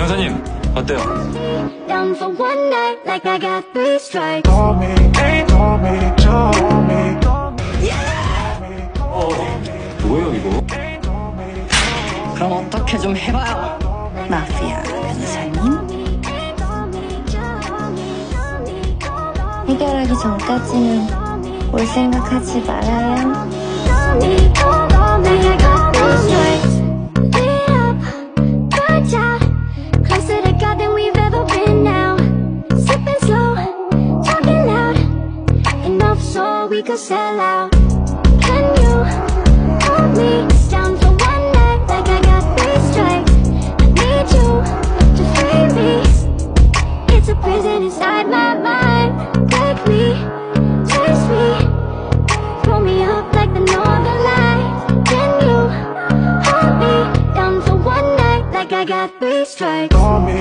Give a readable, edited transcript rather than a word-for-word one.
변호사님 어때요? Down for one night like I got three strikes. 뭐예요 이거? 그럼 어떻게 좀 해봐요, 마피아 변호사님. 해결하기 전까지는 올 생각하지 말아요. Closer to God than we've ever been now. Sipping slow, talking loud. Enough so we could sell out. Can you hold me down for one night like I got three strikes? I need you to free me. It's a prison inside my mind. Break me, chase me, pull me up like the northern lights. Can you hold me down for one night like I got three strikes? Call me.